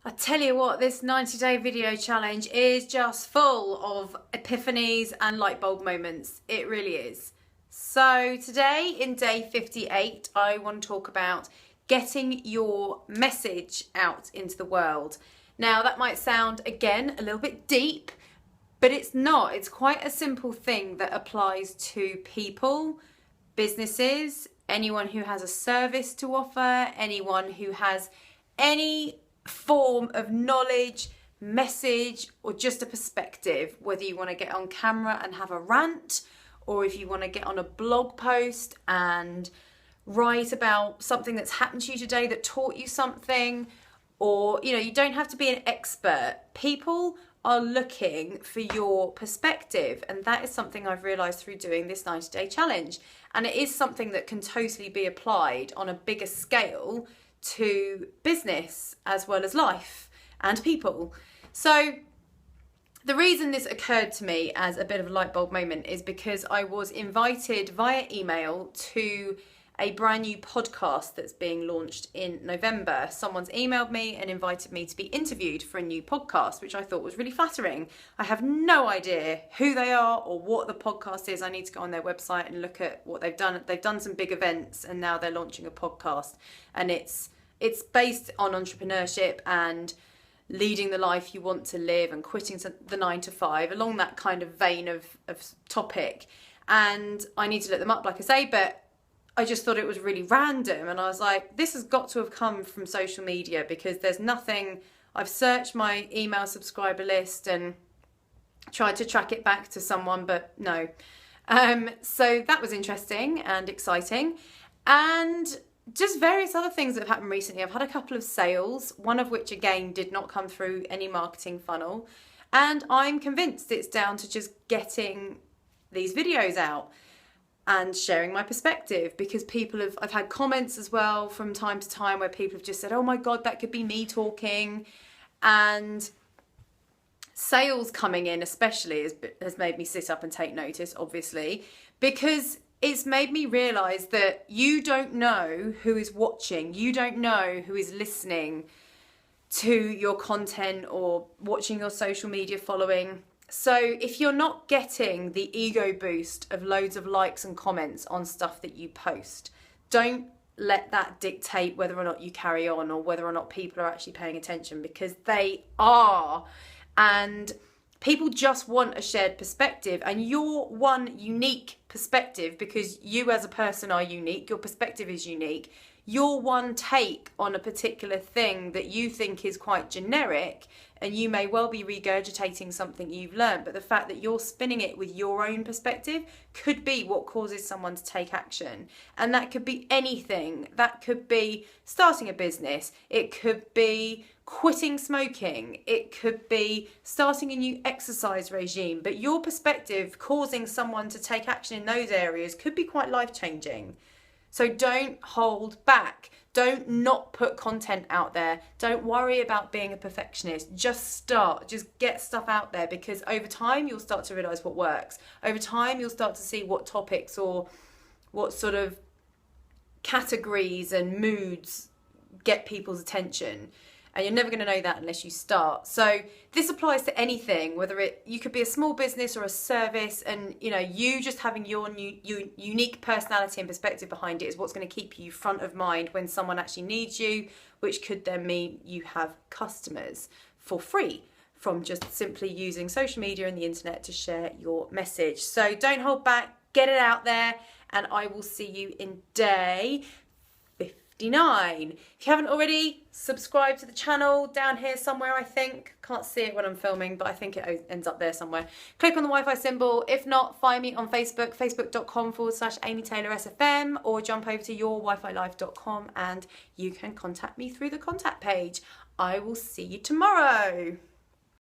I tell you what, this 90-day video challenge is just full of epiphanies and light bulb moments. It really is. So today in day 58, I want to talk about getting your message out into the world. Now that might sound, again, a little bit deep, but it's not. It's quite a simple thing that applies to people, businesses, anyone who has a service to offer, anyone who has any form of knowledge, message, or just a perspective, whether you want to get on camera and have a rant, or if you want to get on a blog post and write about something that's happened to you today that taught you something, or you don't have to be an expert. People are looking for your perspective, and that is something I've realized through doing this 90-day challenge, and it is something that can totally be applied on a bigger scale to business as well as life and people. So the reason this occurred to me as a bit of a light bulb moment is because I was invited via email to a brand new podcast that's being launched in November. Someone's emailed me and invited me to be interviewed for a new podcast, which I thought was really flattering. I have no idea who they are or what the podcast is. I need to go on their website and look at what they've done. They've done some big events and now they're launching a podcast, and it's based on entrepreneurship and leading the life you want to live and quitting the 9 to 5, along that kind of vein of topic. And I need to look them up, like I say, but I just thought it was really random, and I was like, this has got to have come from social media, because there's nothing. I've searched my email subscriber list and tried to track it back to someone, but no. So that was interesting and exciting, and just various other things that have happened recently. I've had a couple of sales, one of which again did not come through any marketing funnel, and I'm convinced it's down to just getting these videos out and sharing my perspective, because I've had comments as well from time to time where people have just said, oh my God, that could be me talking. And sales coming in especially has made me sit up and take notice, obviously, because it's made me realise that you don't know who is watching, you don't know who is listening to your content or watching your social media following. So if you're not getting the ego boost of loads of likes and comments on stuff that you post, don't let that dictate whether or not you carry on or whether or not people are actually paying attention, because they are. And people just want a shared perspective, and your one unique perspective, because you as a person are unique, your perspective is unique. Your one take on a particular thing that you think is quite generic, and you may well be regurgitating something you've learned, but the fact that you're spinning it with your own perspective could be what causes someone to take action. And that could be anything. That could be starting a business. It could be quitting smoking. It could be starting a new exercise regime. But your perspective causing someone to take action in those areas could be quite life-changing. So don't hold back. Don't not put content out there. Don't worry about being a perfectionist. Just start. Just get stuff out there, because over time you'll start to realise what works. Over time you'll start to see what topics or what sort of categories and moods get people's attention. And you're never going to know that unless you start. So this applies to anything, whether you could be a small business or a service, and you just having your unique personality and perspective behind it is what's going to keep you front of mind when someone actually needs you, which could then mean you have customers for free from just simply using social media and the internet to share your message. So don't hold back, get it out there, and I will see you in day 59. If you haven't already, subscribe to the channel down here somewhere, I think. Can't see it when I'm filming, but I think it ends up there somewhere. Click on the Wi-Fi symbol. If not, find me on Facebook, facebook.com/AmyTaylorSFM, or jump over to yourwifilife.com and you can contact me through the contact page. I will see you tomorrow.